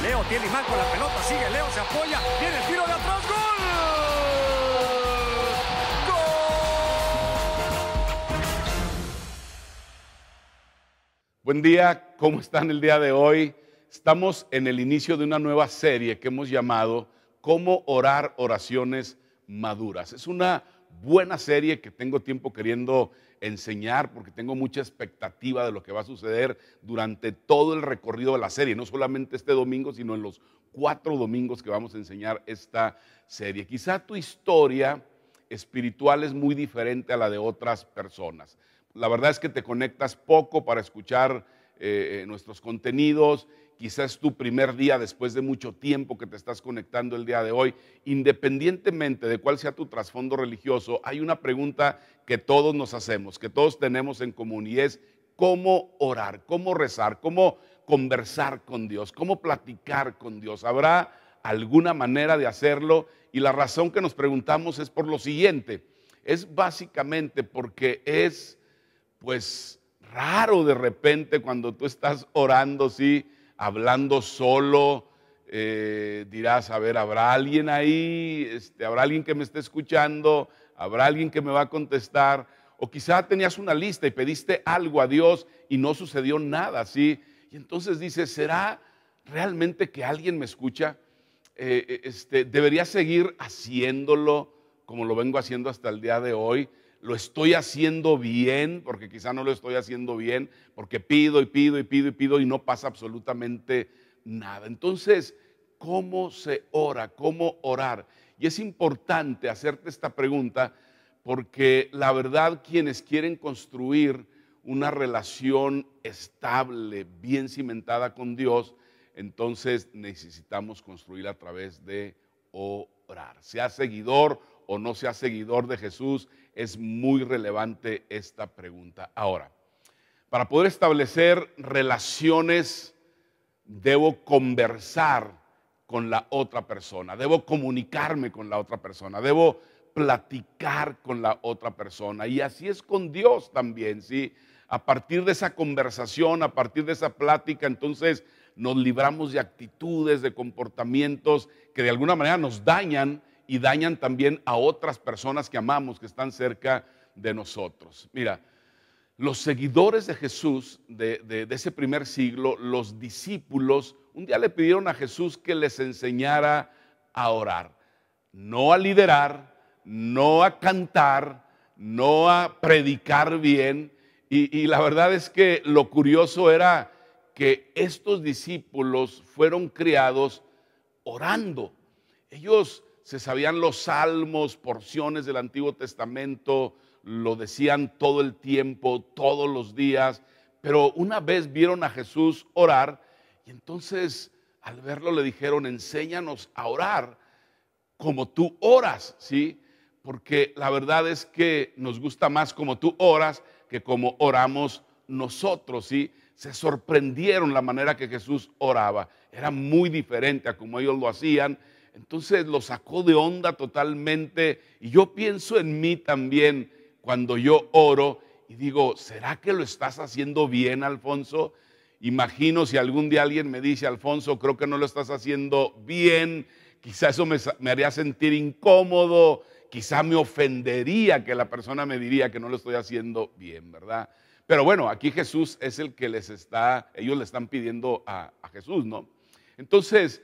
Leo tiene mal con la pelota, sigue Leo, se apoya, viene el tiro de atrás, ¡gol! Buen día, ¿cómo están el día de hoy? Estamos en el inicio de una nueva serie que hemos llamado Cómo orar oraciones maduras. Es una buena serie que tengo tiempo queriendo enseñar porque tengo mucha expectativa de lo que va a suceder durante todo el recorrido de la serie, no solamente este domingo, sino en los 4 domingos que vamos a enseñar esta serie. Quizá tu historia espiritual es muy diferente a la de otras personas. La verdad es que te conectas poco para escuchar nuestros contenidos. Quizás es tu primer día después de mucho tiempo que te estás conectando el día de hoy. Independientemente de cuál sea tu trasfondo religioso, hay una pregunta que todos nos hacemos, que todos tenemos en común, y es cómo orar, cómo rezar, cómo conversar con Dios, cómo platicar con Dios. ¿Habrá alguna manera de hacerlo? Y la razón que nos preguntamos es por lo siguiente. Es básicamente porque es pues raro de repente cuando tú estás orando, sí, hablando solo, dirás, a ver, ¿habrá alguien ahí? ¿Habrá alguien que me esté escuchando? ¿Habrá alguien que me va a contestar? O quizá tenías una lista y pediste algo a Dios y no sucedió nada, ¿sí? Y entonces dices, ¿será realmente que alguien me escucha? ¿Debería seguir haciéndolo como lo vengo haciendo hasta el día de hoy? ¿Lo estoy haciendo bien? Porque quizá no lo estoy haciendo bien, porque pido y pido y pido y pido y no pasa absolutamente nada. Entonces, ¿cómo se ora? ¿Cómo orar? Y es importante hacerte esta pregunta porque la verdad, quienes quieren construir una relación estable, bien cimentada con Dios, entonces necesitamos construir a través de orar. Sea seguidor o no sea seguidor de Jesús, es muy relevante esta pregunta. Ahora, para poder establecer relaciones, debo conversar con la otra persona, debo comunicarme con la otra persona, debo platicar con la otra persona. Y así es con Dios también, ¿sí? A partir de esa conversación, a partir de esa plática, entonces nos libramos de actitudes, de comportamientos que de alguna manera nos dañan y dañan también a otras personas que amamos, que están cerca de nosotros. Mira, los seguidores de Jesús de ese primer siglo, los discípulos, un día le pidieron a Jesús que les enseñara a orar, no a liderar, no a cantar, no a predicar bien. Y la verdad es que lo curioso era que estos discípulos fueron criados orando. Ellos se sabían los salmos, porciones del Antiguo Testamento, lo decían todo el tiempo, todos los días, pero una vez vieron a Jesús orar y entonces al verlo le dijeron, enséñanos a orar como tú oras, ¿sí? Porque la verdad es que nos gusta más como tú oras que como oramos nosotros, ¿sí? Se sorprendieron la manera que Jesús oraba, era muy diferente a como ellos lo hacían. Entonces lo sacó de onda totalmente y yo pienso en mí también cuando yo oro y digo, ¿será que lo estás haciendo bien, Alfonso? Imagino si algún día alguien me dice, Alfonso, creo que no lo estás haciendo bien, quizá eso me haría sentir incómodo, quizá me ofendería que la persona me diría que no lo estoy haciendo bien, ¿verdad? Pero bueno, aquí Jesús es el que ellos le están pidiendo a Jesús, ¿no? Entonces,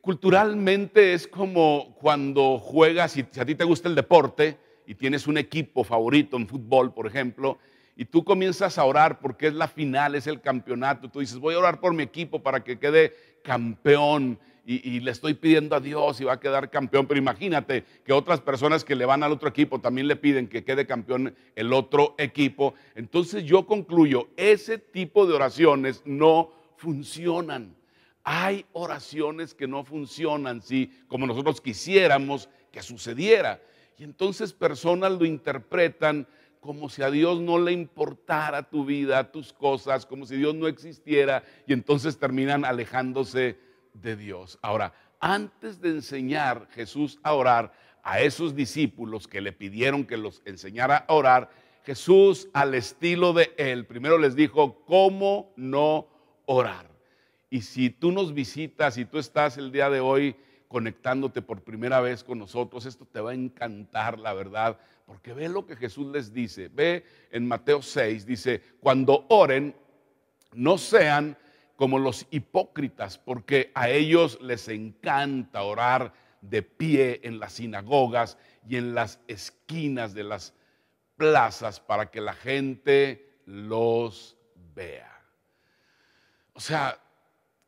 culturalmente es como cuando juegas, si a ti te gusta el deporte y tienes un equipo favorito en fútbol, por ejemplo, y tú comienzas a orar porque es la final, es el campeonato, tú dices, voy a orar por mi equipo para que quede campeón y le estoy pidiendo a Dios y va a quedar campeón, pero imagínate que otras personas que le van al otro equipo también le piden que quede campeón el otro equipo. Entonces yo concluyo, ese tipo de oraciones no funcionan. Hay oraciones que no funcionan, ¿sí? Como nosotros quisiéramos que sucediera. Y entonces personas lo interpretan como si a Dios no le importara tu vida, tus cosas, como si Dios no existiera, y entonces terminan alejándose de Dios. Ahora, antes de enseñar Jesús a orar a esos discípulos que le pidieron que los enseñara a orar, Jesús, al estilo de él, primero les dijo cómo no orar. Y si tú nos visitas, si tú estás el día de hoy conectándote por primera vez con nosotros, esto te va a encantar, la verdad, porque ve lo que Jesús les dice. Ve en Mateo 6, dice, cuando oren, no sean como los hipócritas, porque a ellos les encanta orar de pie en las sinagogas y en las esquinas de las plazas para que la gente los vea. O sea,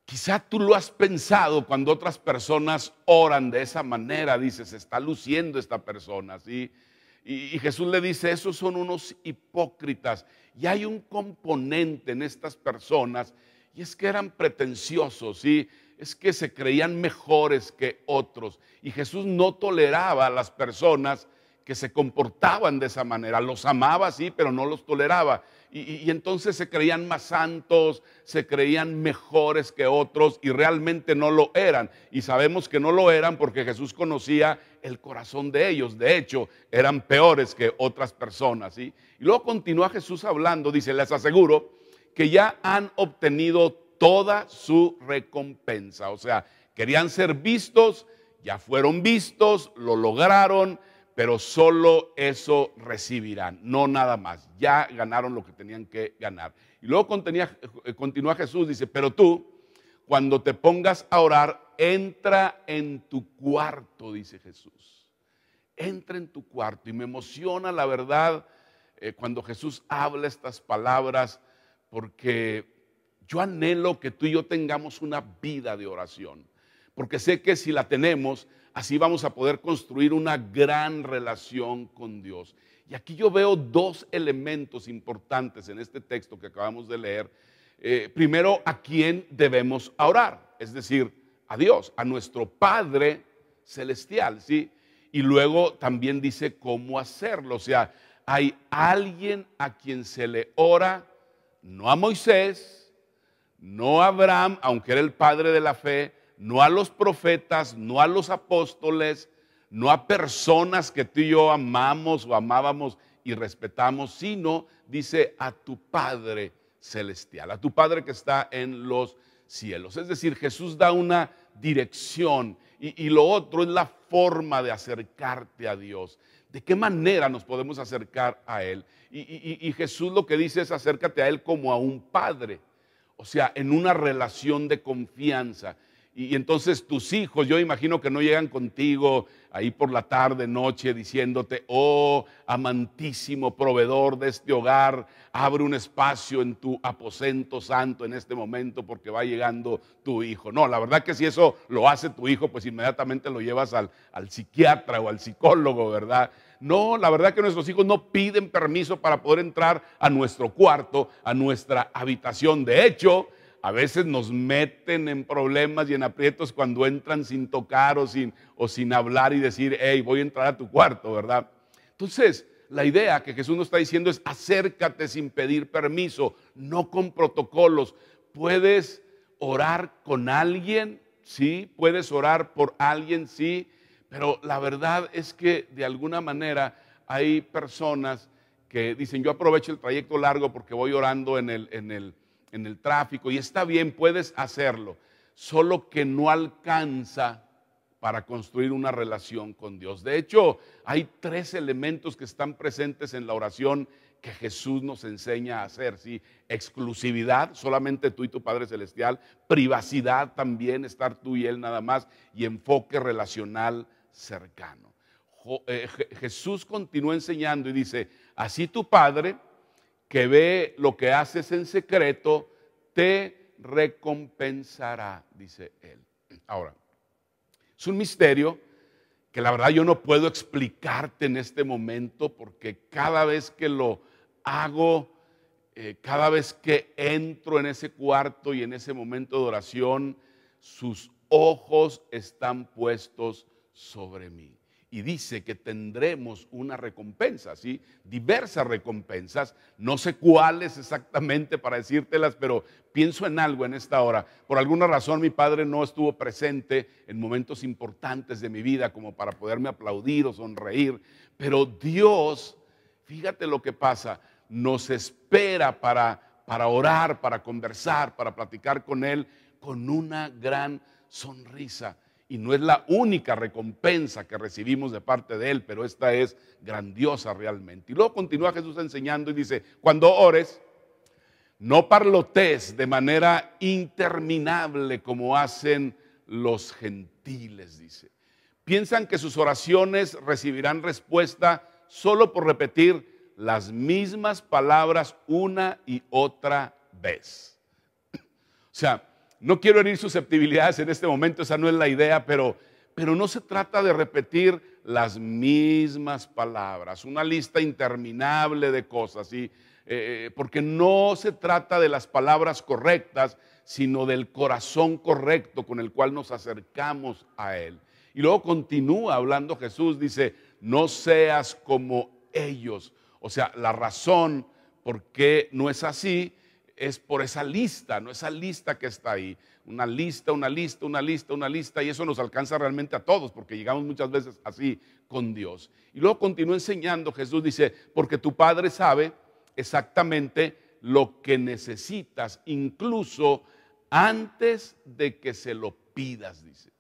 quizá tú lo has pensado cuando otras personas oran de esa manera, dices, se está luciendo esta persona, ¿sí? Y Jesús le dice, esos son unos hipócritas. Y hay un componente en estas personas, y es que eran pretenciosos, ¿sí? Es que se creían mejores que otros. Y Jesús no toleraba a las personas que se comportaban de esa manera. Los amaba, sí, pero no los toleraba. Y entonces se creían más santos, se creían mejores que otros y realmente no lo eran. Y sabemos que no lo eran porque Jesús conocía el corazón de ellos. De hecho, eran peores que otras personas, ¿sí? Y luego continúa Jesús hablando, dice, les aseguro que ya han obtenido toda su recompensa. O sea, querían ser vistos, ya fueron vistos, lo lograron, pero solo eso recibirán, no nada más. Ya ganaron lo que tenían que ganar. Y luego continúa Jesús, dice, pero tú, cuando te pongas a orar, entra en tu cuarto, dice Jesús. Entra en tu cuarto. Y me emociona, la verdad, cuando Jesús habla estas palabras, porque yo anhelo que tú y yo tengamos una vida de oración. Porque sé que si la tenemos, así vamos a poder construir una gran relación con Dios. Y aquí yo veo dos elementos importantes en este texto que acabamos de leer. Primero, ¿a quién debemos orar? Es decir, a Dios, a nuestro Padre Celestial, ¿sí? Y luego también dice cómo hacerlo. O sea, hay alguien a quien se le ora, no a Moisés, no a Abraham, aunque era el padre de la fe, no a los profetas, no a los apóstoles, no a personas que tú y yo amamos o amábamos y respetamos, sino, dice, a tu Padre Celestial, a tu Padre que está en los cielos. Es decir, Jesús da una dirección y lo otro es la forma de acercarte a Dios. ¿De qué manera nos podemos acercar a Él? Y Jesús lo que dice es acércate a Él como a un padre, o sea, en una relación de confianza. Y entonces tus hijos, yo imagino que no llegan contigo ahí por la tarde, noche, diciéndote, oh, amantísimo proveedor de este hogar, abre un espacio en tu aposento santo en este momento porque va llegando tu hijo. No, la verdad que si eso lo hace tu hijo, pues inmediatamente lo llevas al psiquiatra o al psicólogo, ¿verdad? No, la verdad que nuestros hijos no piden permiso para poder entrar a nuestro cuarto, a nuestra habitación. De hecho, a veces nos meten en problemas y en aprietos cuando entran sin tocar o sin hablar y decir, hey, voy a entrar a tu cuarto, ¿verdad? Entonces, la idea que Jesús nos está diciendo es acércate sin pedir permiso, no con protocolos. Puedes orar con alguien, sí, puedes orar por alguien, sí, pero la verdad es que de alguna manera hay personas que dicen, yo aprovecho el trayecto largo porque voy orando en el tráfico, y está bien, puedes hacerlo, solo que no alcanza para construir una relación con Dios. De hecho, hay tres elementos que están presentes en la oración que Jesús nos enseña a hacer, ¿sí? Exclusividad, solamente tú y tu Padre Celestial; privacidad también, estar tú y Él nada más; y enfoque relacional cercano. Jesús continúa enseñando y dice, así tu Padre, que ve lo que haces en secreto, te recompensará, dice Él. Ahora, es un misterio que la verdad yo no puedo explicarte en este momento, porque cada vez que lo hago, cada vez que entro en ese cuarto y en ese momento de oración, sus ojos están puestos sobre mí. Y dice que tendremos una recompensa, ¿sí? Diversas recompensas, no sé cuáles exactamente para decírtelas, pero pienso en algo en esta hora. Por alguna razón mi padre no estuvo presente en momentos importantes de mi vida como para poderme aplaudir o sonreír, pero Dios, fíjate lo que pasa, nos espera para orar, para conversar, para platicar con Él, con una gran sonrisa. Y no es la única recompensa que recibimos de parte de Él, pero esta es grandiosa realmente. Y luego continúa Jesús enseñando y dice, cuando ores, no parlotees de manera interminable como hacen los gentiles, dice. Piensan que sus oraciones recibirán respuesta solo por repetir las mismas palabras una y otra vez. O sea, no quiero herir susceptibilidades en este momento, esa no es la idea, pero no se trata de repetir las mismas palabras, una lista interminable de cosas, ¿sí? Porque no se trata de las palabras correctas, sino del corazón correcto con el cual nos acercamos a Él. Y luego continúa hablando Jesús, dice, no seas como ellos. O sea, la razón por qué no es así es por esa lista, no esa lista que está ahí. Una lista, una lista, una lista, una lista, y eso nos alcanza realmente a todos, porque llegamos muchas veces así con Dios. Y luego continúa enseñando, Jesús dice, porque tu Padre sabe exactamente lo que necesitas, incluso antes de que se lo pidas, dice.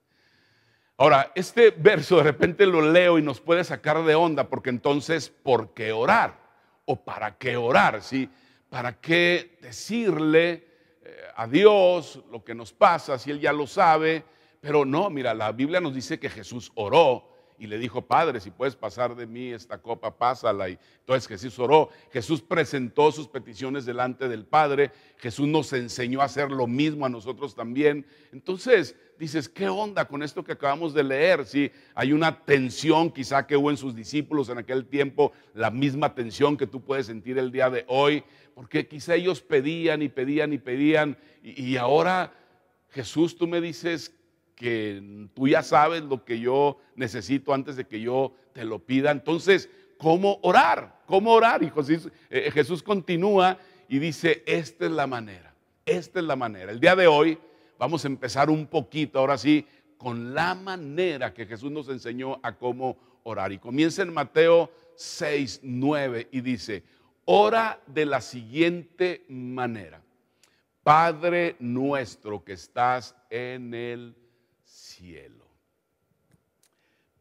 Ahora, este verso de repente lo leo y nos puede sacar de onda, porque entonces, ¿por qué orar? ¿O para qué orar? ¿Sí? ¿Para qué decirle a Dios lo que nos pasa si Él ya lo sabe? Pero no, mira, la Biblia nos dice que Jesús oró y le dijo, Padre, si puedes pasar de mí esta copa, pásala. Y entonces Jesús oró, Jesús presentó sus peticiones delante del Padre, Jesús nos enseñó a hacer lo mismo a nosotros también. Entonces dices, ¿qué onda con esto que acabamos de leer? Sí, hay una tensión quizá que hubo en sus discípulos en aquel tiempo, la misma tensión que tú puedes sentir el día de hoy, porque quizá ellos pedían y pedían y pedían, y ahora Jesús, tú me dices que tú ya sabes lo que yo necesito antes de que yo te lo pida. Entonces, ¿cómo orar? ¿Cómo orar? Y Jesús continúa y dice, esta es la manera, esta es la manera. El día de hoy vamos a empezar un poquito, ahora sí, con la manera que Jesús nos enseñó a cómo orar. Y comienza en Mateo 6, 9 y dice, ora de la siguiente manera. Padre nuestro que estás en el cielo.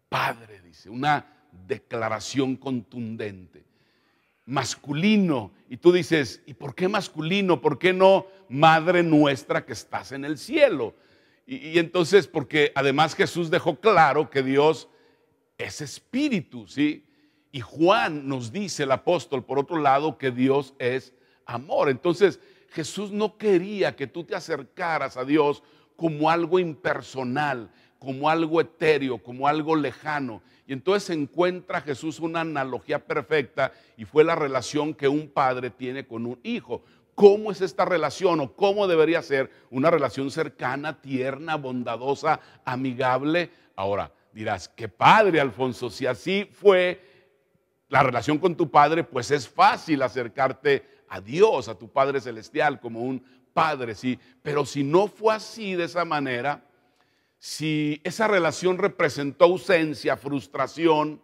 Padre, dice, una declaración contundente. Masculino. Y tú dices, ¿y por qué masculino? ¿Por qué no Madre nuestra que estás en el cielo? Y entonces, porque además Jesús dejó claro que Dios es espíritu, ¿sí? Y Juan nos dice, el apóstol, por otro lado, que Dios es amor. Entonces, Jesús no quería que tú te acercaras a Dios como algo impersonal, como algo etéreo, como algo lejano. Y entonces encuentra Jesús una analogía perfecta y fue la relación que un padre tiene con un hijo. ¿Cómo es esta relación o cómo debería ser una relación cercana, tierna, bondadosa, amigable? Ahora dirás, qué padre, Alfonso, si así fue la relación con tu padre, pues es fácil acercarte a Dios, a tu Padre Celestial, como un padre, sí. Pero si no fue así de esa manera, si esa relación representó ausencia, frustración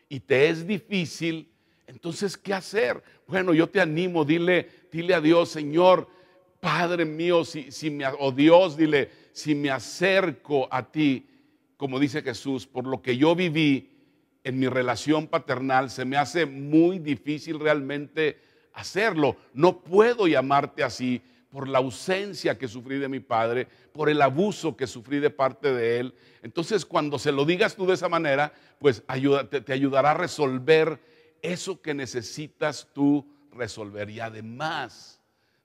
y te es difícil, entonces, ¿qué hacer? Bueno, yo te animo, dile a Dios, Señor, Padre mío, o Dios, dile, si me acerco a ti, como dice Jesús, por lo que yo viví en mi relación paternal, se me hace muy difícil realmente hacerlo. No puedo llamarte así por la ausencia que sufrí de mi padre, por el abuso que sufrí de parte de él. Entonces, cuando se lo digas tú de esa manera, pues te ayudará a resolver eso que necesitas tú resolver. Y además,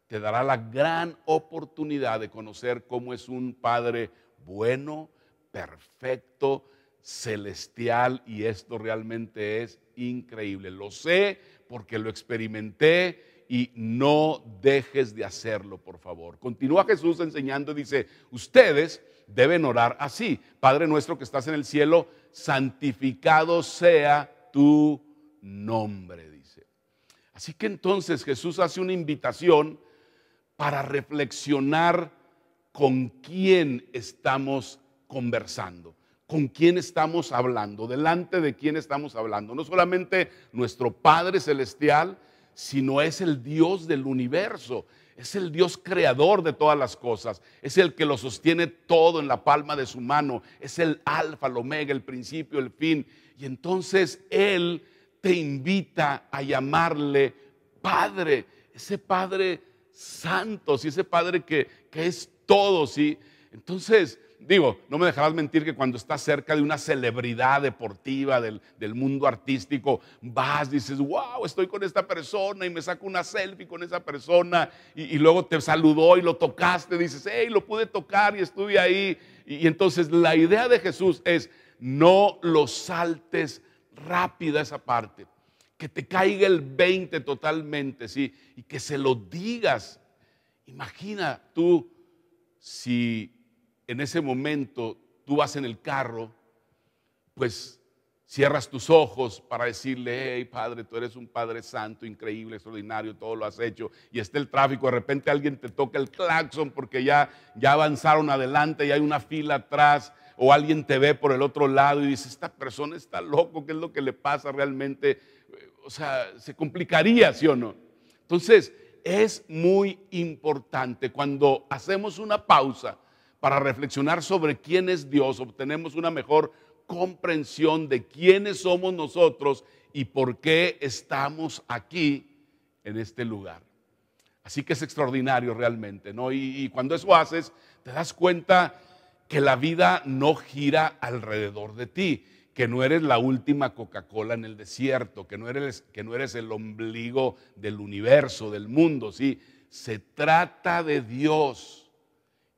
te dará la gran oportunidad de conocer cómo es un Padre bueno, perfecto, celestial, y esto realmente es increíble. Lo sé porque lo experimenté y no dejes de hacerlo, por favor. Continúa Jesús enseñando y dice, ustedes deben orar así. Padre nuestro que estás en el cielo, santificado sea tu nombre, dice. Así que entonces Jesús hace una invitación para reflexionar con quién estamos conversando, con quién estamos hablando, delante de quién estamos hablando. No solamente nuestro Padre Celestial, sino es el Dios del universo, Es el Dios creador de todas las cosas. Es el que lo sostiene todo en la palma de su mano. Es el alfa, el omega, el principio, el fin. Y entonces Él te invita a llamarle Padre. Ese Padre santo, ¿sí? Ese Padre que es todo, ¿sí? Entonces, digo, no me dejarás mentir que cuando estás cerca de una celebridad deportiva del mundo artístico, vas, dices, wow, estoy con esta persona y me saco una selfie con esa persona y luego te saludó y lo tocaste, dices, hey, lo pude tocar y estuve ahí. Y entonces la idea de Jesús es, no lo saltes rápida esa parte, que te caiga el 20 totalmente, ¿sí? Y que se lo digas. Imagina tú si en ese momento tú vas en el carro, pues cierras tus ojos para decirle, hey Padre, tú eres un Padre santo, increíble, extraordinario, todo lo has hecho, y está el tráfico, de repente alguien te toca el claxon porque ya avanzaron adelante y hay una fila atrás, o alguien te ve por el otro lado y dice, esta persona está loco, ¿qué es lo que le pasa realmente? O sea, se complicaría, ¿sí o no? Entonces, es muy importante cuando hacemos una pausa para reflexionar sobre quién es Dios, obtenemos una mejor comprensión de quiénes somos nosotros y por qué estamos aquí en este lugar. Así que es extraordinario realmente, ¿no? Y cuando eso haces, te das cuenta que la vida no gira alrededor de ti, que no eres la última Coca-Cola en el desierto, que no eres el ombligo del universo, del mundo, ¿sí? Se trata de Dios.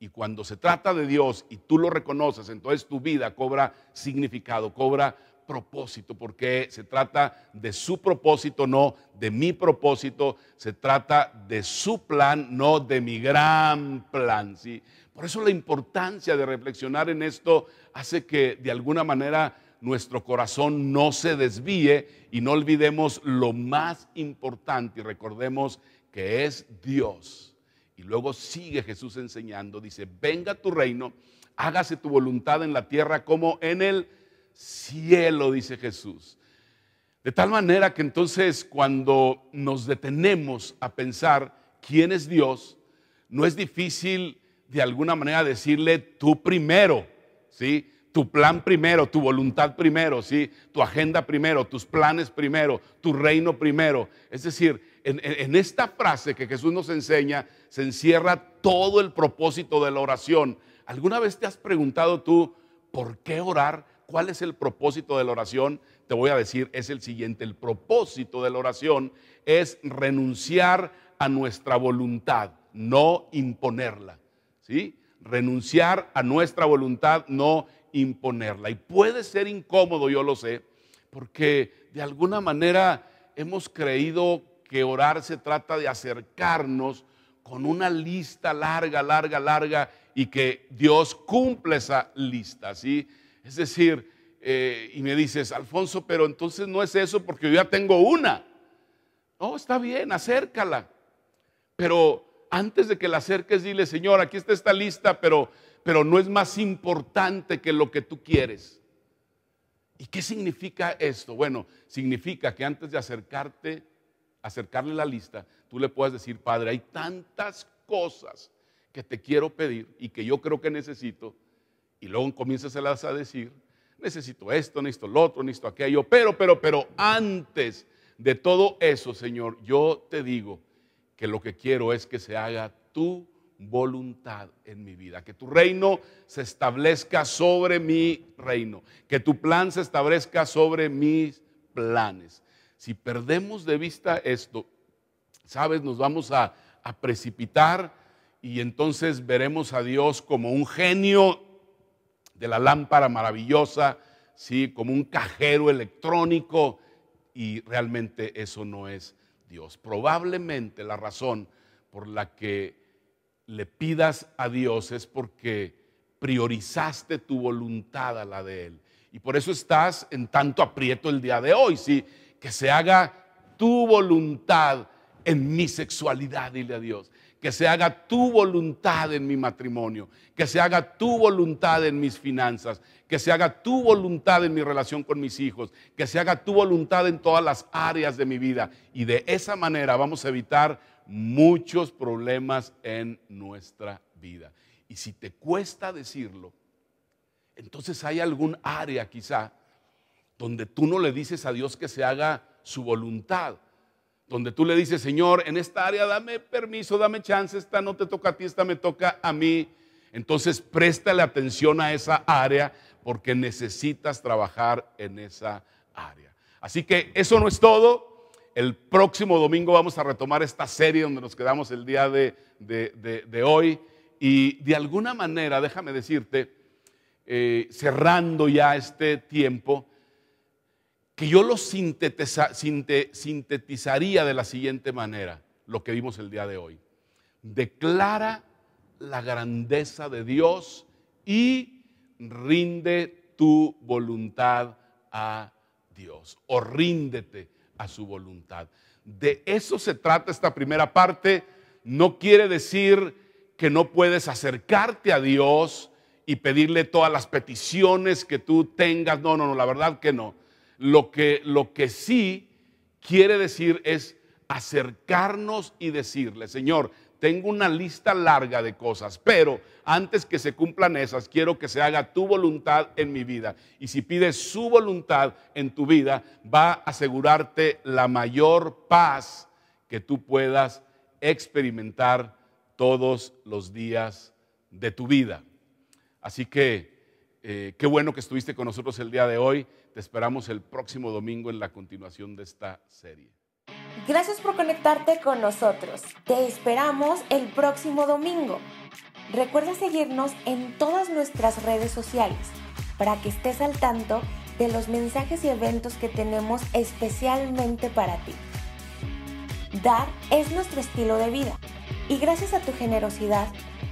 Y cuando se trata de Dios y tú lo reconoces, entonces tu vida cobra significado, cobra propósito, porque se trata de su propósito, no de mi propósito, se trata de su plan, no de mi gran plan, ¿sí? Por eso la importancia de reflexionar en esto hace que de alguna manera nuestro corazón no se desvíe y no olvidemos lo más importante y recordemos que es Dios. Y luego sigue Jesús enseñando, dice, venga tu reino, hágase tu voluntad en la tierra como en el cielo, dice Jesús. De tal manera que entonces cuando nos detenemos a pensar quién es Dios, no es difícil de alguna manera decirle tú primero, ¿sí? Tu plan primero, tu voluntad primero, ¿sí? Tu agenda primero, tus planes primero, tu reino primero. Es decir, en esta frase que Jesús nos enseña, se encierra todo el propósito de la oración. ¿Alguna vez te has preguntado tú por qué orar? ¿Cuál es el propósito de la oración? Te voy a decir, es el siguiente. El propósito de la oración es renunciar a nuestra voluntad, no imponerla, ¿sí? Renunciar a nuestra voluntad, no imponerla. Y puede ser incómodo, yo lo sé, porque de alguna manera hemos creído que orar se trata de acercarnos con una lista larga y que Dios cumple esa lista, ¿sí? Es decir, y me dices, Alfonso, pero entonces no es eso porque yo ya tengo una. No, está bien, acércala. Pero antes de que la acerques, dile, Señor, aquí está esta lista, pero no es más importante que lo que tú quieres. ¿Y qué significa esto? Bueno, significa que antes de acercarle la lista, tú le puedes decir, Padre, hay tantas cosas que te quiero pedir y que yo creo que necesito, y luego comienzas a decir, necesito esto, necesito lo otro, necesito aquello, pero antes de todo eso, Señor, yo te digo que lo que quiero es que se haga tu voluntad en mi vida, que tu reino se establezca sobre mi reino, que tu plan se establezca sobre mis planes. Si perdemos de vista esto, sabes, nos vamos a precipitar y entonces veremos a Dios como un genio de la lámpara maravillosa, ¿sí? Como un cajero electrónico, y realmente eso no es Dios. Probablemente la razón por la que le pidas a Dios es porque priorizaste tu voluntad a la de Él. Y por eso estás en tanto aprieto el día de hoy, ¿sí? Que se haga tu voluntad en mi sexualidad, dile a Dios. Que se haga tu voluntad en mi matrimonio, que se haga tu voluntad en mis finanzas, que se haga tu voluntad en mi relación con mis hijos, que se haga tu voluntad en todas las áreas de mi vida. Y de esa manera vamos a evitar muchos problemas en nuestra vida. Y si te cuesta decirlo, entonces hay algún área quizá donde tú no le dices a Dios que se haga su voluntad, donde tú le dices, Señor, en esta área dame permiso, dame chance, esta no te toca a ti, esta me toca a mí. Entonces préstale atención a esa área porque necesitas trabajar en esa área. Así que eso no es todo. El próximo domingo vamos a retomar esta serie donde nos quedamos el día de hoy. Y de alguna manera, déjame decirte, cerrando ya este tiempo, que yo lo sintetizaría de la siguiente manera, lo que vimos el día de hoy. Declara la grandeza de Dios y rinde tu voluntad a Dios, o ríndete a su voluntad. De eso se trata esta primera parte. No quiere decir que no puedes acercarte a Dios y pedirle todas las peticiones que tú tengas. No, la verdad que no. Lo que sí quiere decir es acercarnos y decirle, Señor, tengo una lista larga de cosas, pero antes que se cumplan esas, quiero que se haga tu voluntad en mi vida. Y si pides su voluntad en tu vida, va a asegurarte la mayor paz que tú puedas experimentar todos los días de tu vida. Así que qué bueno que estuviste con nosotros el día de hoy. Te esperamos el próximo domingo en la continuación de esta serie. Gracias por conectarte con nosotros. Te esperamos el próximo domingo. Recuerda seguirnos en todas nuestras redes sociales para que estés al tanto de los mensajes y eventos que tenemos especialmente para ti. Dar es nuestro estilo de vida y gracias a tu generosidad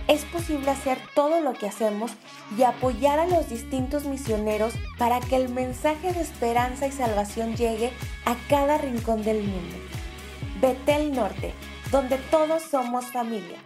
es posible hacer todo lo que hacemos y apoyar a los distintos misioneros para que el mensaje de esperanza y salvación llegue a cada rincón del mundo. Betel Norte, donde todos somos familia.